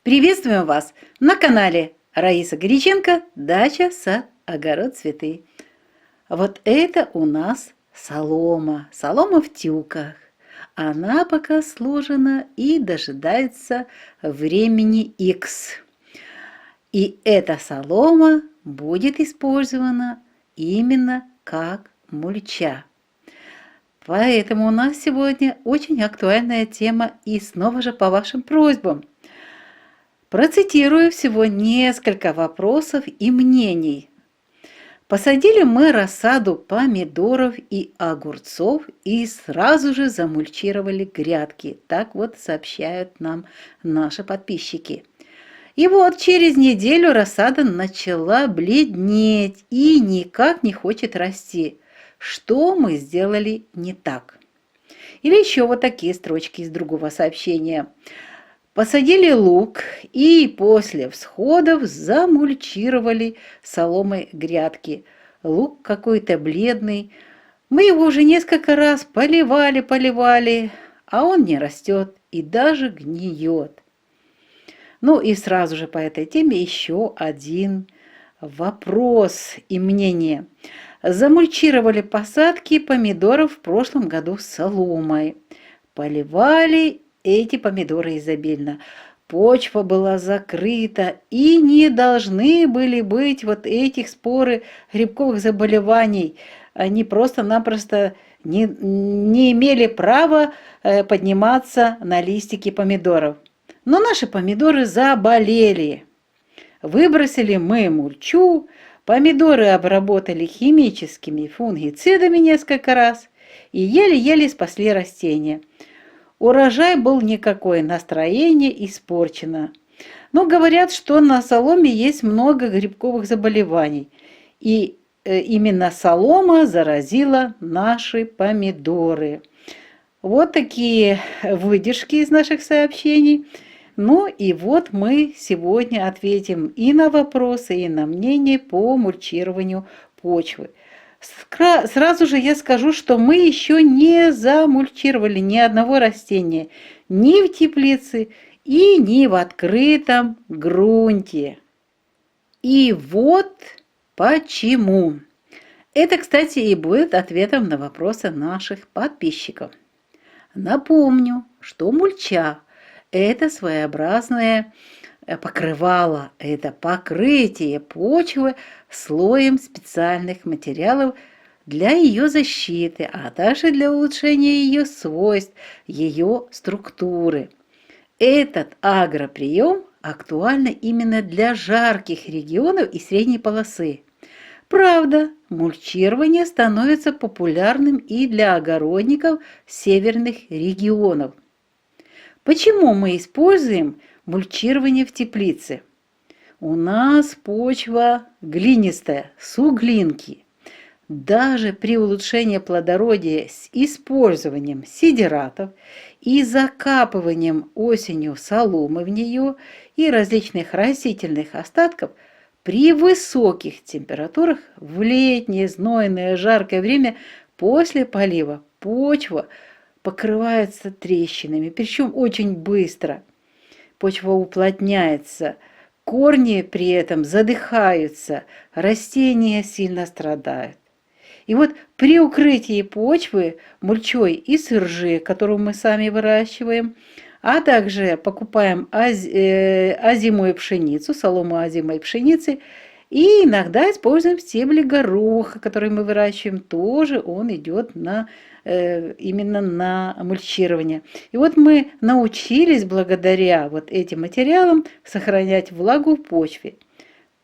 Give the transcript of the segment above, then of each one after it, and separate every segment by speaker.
Speaker 1: Приветствуем вас на канале Раиса Горяченко «Дача, сад, огород, цветы». Вот это у нас солома, солома в тюках. Она пока сложена и дожидается времени X. И эта солома будет использована именно как мульча. Поэтому у нас сегодня очень актуальная тема и снова же по вашим просьбам. Процитирую всего несколько вопросов и мнений. Посадили мы рассаду помидоров и огурцов и сразу же замульчировали грядки. Так вот сообщают нам наши подписчики. И вот через неделю рассада начала бледнеть и никак не хочет расти. Что мы сделали не так? Или еще вот такие строчки из другого сообщения. Посадили лук и после всходов замульчировали соломой грядки. Лук какой-то бледный. Мы его уже несколько раз поливали, а он не растет и даже гниет. Ну и сразу же по этой теме еще один вопрос и мнение. Замульчировали посадки помидоров в прошлом году соломой. Поливали эти помидоры изобильно. Почва была закрыта, и не должны были быть вот этих споры грибковых заболеваний. Они просто-напросто не имели права подниматься на листики помидоров. Но наши помидоры заболели. Выбросили мы мульчу, помидоры обработали химическими фунгицидами несколько раз и еле-еле спасли растения. Урожай был никакой, настроение испорчено. Но говорят, что на соломе есть много грибковых заболеваний. И именно солома заразила наши помидоры. Вот такие выдержки из наших сообщений. Ну и вот мы сегодня ответим и на вопросы, и на мнение по мульчированию почвы. Сразу же я скажу, что мы еще не замульчировали ни одного растения ни в теплице и ни в открытом грунте. И вот почему. Это, кстати, и будет ответом на вопросы наших подписчиков. Напомню, что мульча – это своеобразное покрывало, это покрытие почвы слоем специальных материалов для ее защиты, а также для улучшения ее свойств, ее структуры. Этот агроприем актуален именно для жарких регионов и средней полосы. Правда, мульчирование становится популярным и для огородников северных регионов. Почему мы используем мульчирование в теплице? У нас почва глинистая, суглинки. Даже при улучшении плодородия с использованием сидератов и закапыванием осенью соломы в нее и различных растительных остатков при высоких температурах в летнее, знойное, жаркое время после полива почва покрывается трещинами, причем очень быстро. Почва уплотняется, корни при этом задыхаются, растения сильно страдают. И вот при укрытии почвы мульчой из ржи, которую мы сами выращиваем, а также покупаем озимую пшеницу, солому озимой пшеницы, и иногда используем стебли гороха, который мы выращиваем, тоже он идет именно на мульчирование. И вот мы научились благодаря вот этим материалам сохранять влагу в почве.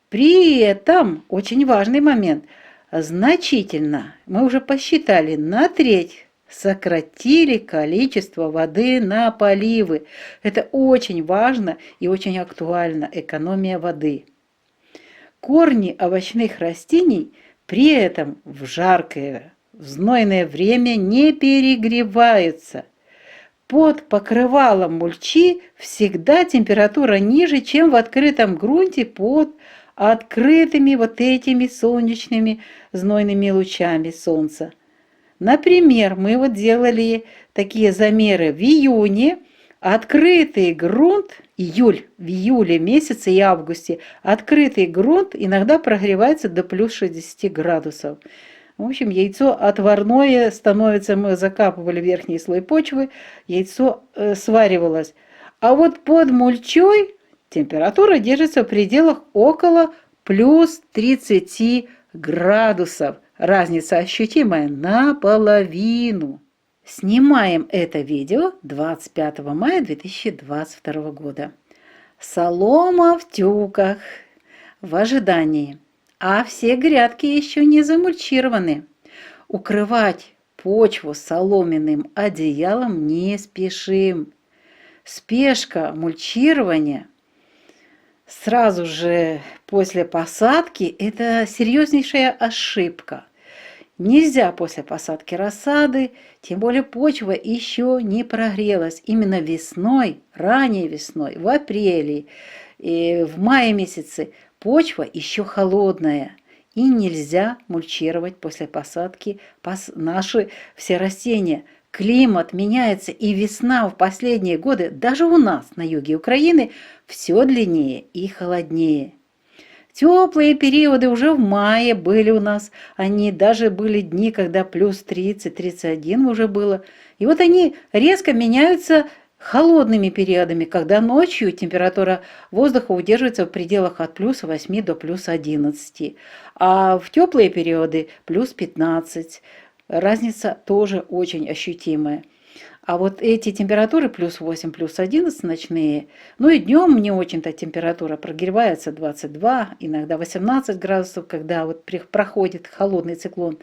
Speaker 1: При этом очень важный момент. Значительно, мы уже посчитали, на треть сократили количество воды на поливы. Это очень важно и очень актуально, экономия воды. Корни овощных растений при этом в жаркое, в знойное время не перегреваются. Под покрывалом мульчи всегда температура ниже, чем в открытом грунте под открытыми вот этими солнечными знойными лучами солнца. Например, мы вот делали такие замеры в июне, Открытый грунт, в июле месяце и августе, открытый грунт иногда прогревается до плюс 60 градусов. В общем, яйцо отварное становится, мы закапывали верхний слой почвы, яйцо сваривалось. А вот под мульчой температура держится в пределах около плюс 30 градусов. Разница ощутимая наполовину. Снимаем это видео 25 мая 2022 года. Солома в тюках в ожидании, а все грядки еще не замульчированы. Укрывать почву соломенным одеялом не спешим. Спешка мульчирования сразу же после посадки – это серьезнейшая ошибка. Нельзя после посадки рассады, тем более почва еще не прогрелась. Именно весной, ранней весной, в апреле и в мае месяце почва еще холодная. И нельзя мульчировать после посадки наши все растения. Климат меняется, и весна в последние годы, даже у нас на юге Украины, все длиннее и холоднее. Теплые периоды уже в мае были у нас, они даже были дни, когда плюс 30-31 уже было. И вот они резко меняются холодными периодами, когда ночью температура воздуха удерживается в пределах от плюс 8 до плюс 11, а в теплые периоды плюс 15. Разница тоже очень ощутимая. А вот эти температуры плюс 8, плюс 11 ночные, ну и днем не очень-то температура прогревается 22, иногда 18 градусов, когда вот проходит холодный циклон.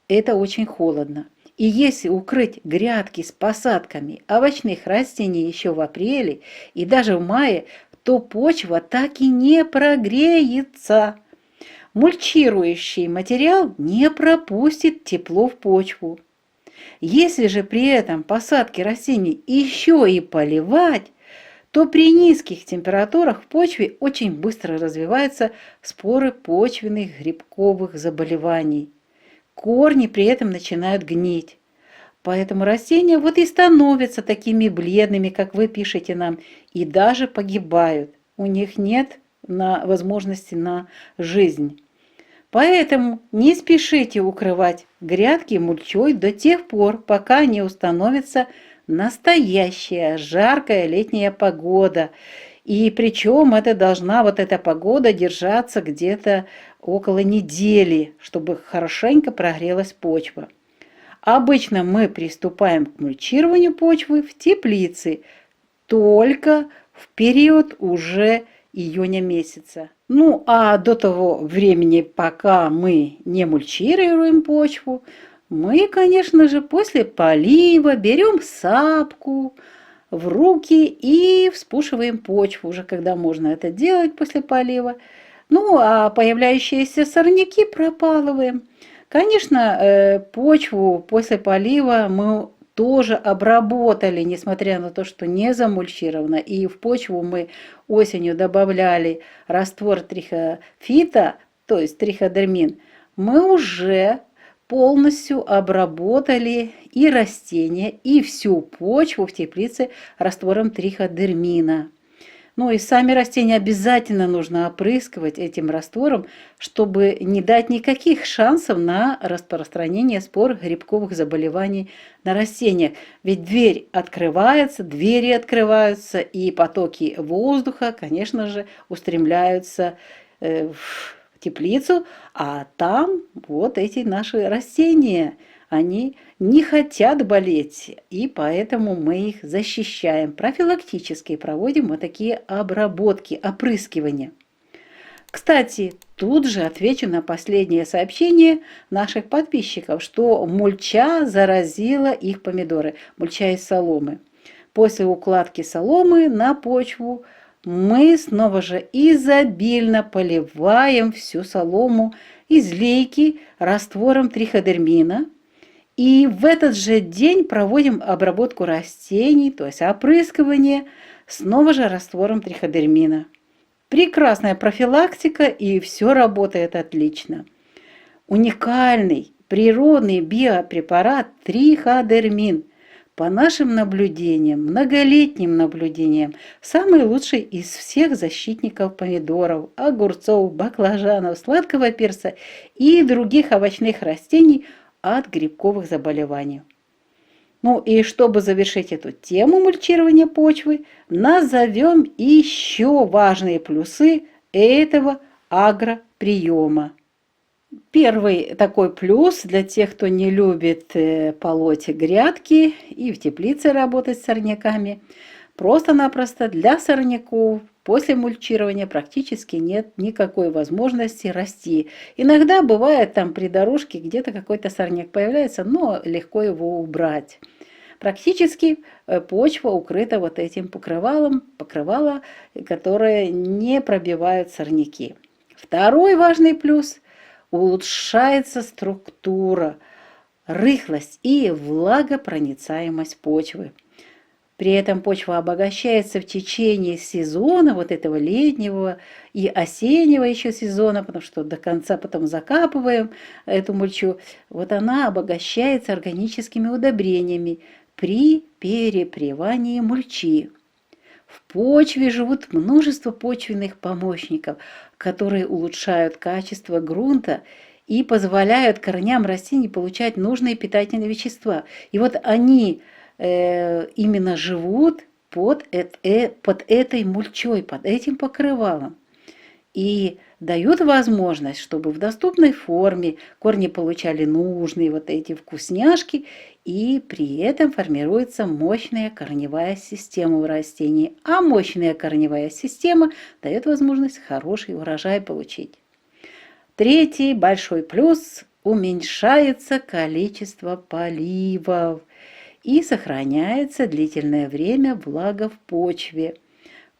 Speaker 1: Это очень холодно. И если укрыть грядки с посадками овощных растений еще в апреле и даже в мае, то почва так и не прогреется. Мульчирующий материал не пропустит тепло в почву. Если же при этом посадки растений еще и поливать, то при низких температурах в почве очень быстро развиваются споры почвенных грибковых заболеваний. Корни при этом начинают гнить. Поэтому растения вот и становятся такими бледными, как вы пишете нам, и даже погибают. У них нет возможности на жизнь. Поэтому не спешите укрывать грядки мульчой до тех пор, пока не установится настоящая жаркая летняя погода. И причем это должна вот эта погода держаться где-то около недели, чтобы хорошенько прогрелась почва. Обычно мы приступаем к мульчированию почвы в теплице только в период уже июня месяца. Ну, а до того времени, пока мы не мульчируем почву, мы, конечно же, после полива берем сапку в руки и вспушиваем почву, уже когда можно это делать после полива. Ну, а появляющиеся сорняки пропалываем. Конечно, почву после полива мы тоже обработали, несмотря на то, что не замульчировано. И в почву мы осенью добавляли раствор трихофита, то есть триходермин. Мы уже полностью обработали и растения, и всю почву в теплице раствором триходермина. Ну и сами растения обязательно нужно опрыскивать этим раствором, чтобы не дать никаких шансов на распространение спор грибковых заболеваний на растениях. Ведь двери открываются, и потоки воздуха, конечно же, устремляются в теплицу, а там вот эти наши растения, они не хотят болеть, и поэтому мы их защищаем. Профилактически проводим вот такие обработки, опрыскивания. Кстати, тут же отвечу на последнее сообщение наших подписчиков, что мульча заразила их помидоры, мульча из соломы. После укладки соломы на почву мы снова же изобильно поливаем всю солому из лейки раствором триходермина. И в этот же день проводим обработку растений, то есть опрыскивание, снова же раствором триходермина. Прекрасная профилактика, и все работает отлично. Уникальный природный биопрепарат триходермин по нашим наблюдениям, многолетним наблюдениям, самый лучший из всех защитников помидоров, огурцов, баклажанов, сладкого перца и других овощных растений от грибковых заболеваний. Ну и чтобы завершить эту тему мульчирования почвы, назовем еще важные плюсы этого агроприема. Первый такой плюс для тех, кто не любит полоть грядки и в теплице работать с сорняками. Просто-напросто для сорняков после мульчирования практически нет никакой возможности расти. Иногда бывает там при дорожке где-то какой-то сорняк появляется, но легко его убрать. Практически почва укрыта вот этим покрывало, которое не пробивают сорняки. Второй важный плюс – улучшается структура, рыхлость и влагопроницаемость почвы. При этом почва обогащается в течение сезона, вот этого летнего и осеннего еще сезона, потому что до конца потом закапываем эту мульчу. Вот она обогащается органическими удобрениями при перепревании мульчи. В почве живут множество почвенных помощников, которые улучшают качество грунта и позволяют корням растений получать нужные питательные вещества. И вот они именно живут под этой мульчой, под этим покрывалом. И дают возможность, чтобы в доступной форме корни получали нужные вот эти вкусняшки, и при этом формируется мощная корневая система у растений. А мощная корневая система дает возможность хороший урожай получить. Третий большой плюс – уменьшается количество поливов и сохраняется длительное время влага в почве.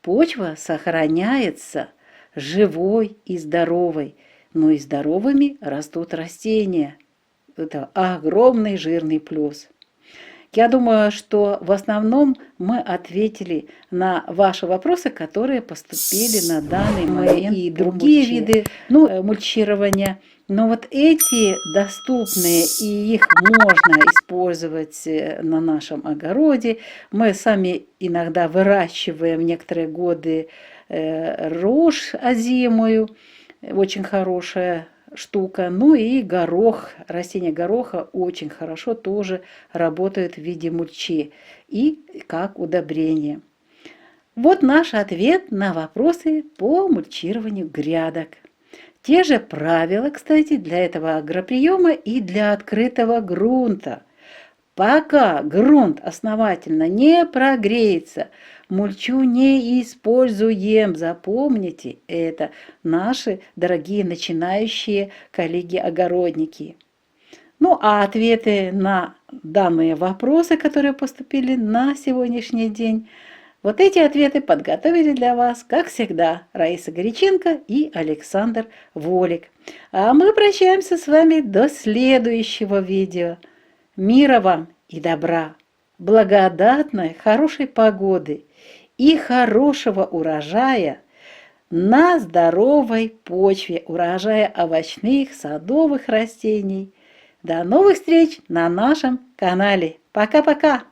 Speaker 1: Почва сохраняется живой и здоровой, но и здоровыми растут растения. Это огромный жирный плюс. Я думаю, что в основном мы ответили на ваши вопросы, которые поступили на данный момент, и другие виды мульчирования. Но вот эти доступные, и их можно использовать на нашем огороде. Мы сами иногда выращиваем некоторые годы рожь озимую, очень хорошая штука. Ну и горох, растения гороха очень хорошо тоже работают в виде мульчи и как удобрение. Вот наш ответ на вопросы по мульчированию грядок. Те же правила, кстати, для этого агроприема и для открытого грунта. Пока грунт основательно не прогреется, мульчу не используем. Запомните это, наши дорогие начинающие коллеги-огородники. Ну, а ответы на данные вопросы, которые поступили на сегодняшний день, вот эти ответы подготовили для вас, как всегда, Раиса Горяченко и Александр Волик. А мы прощаемся с вами до следующего видео. Мира вам и добра, благодатной, хорошей погоды и хорошего урожая на здоровой почве, урожая овощных, садовых растений. До новых встреч на нашем канале. Пока-пока!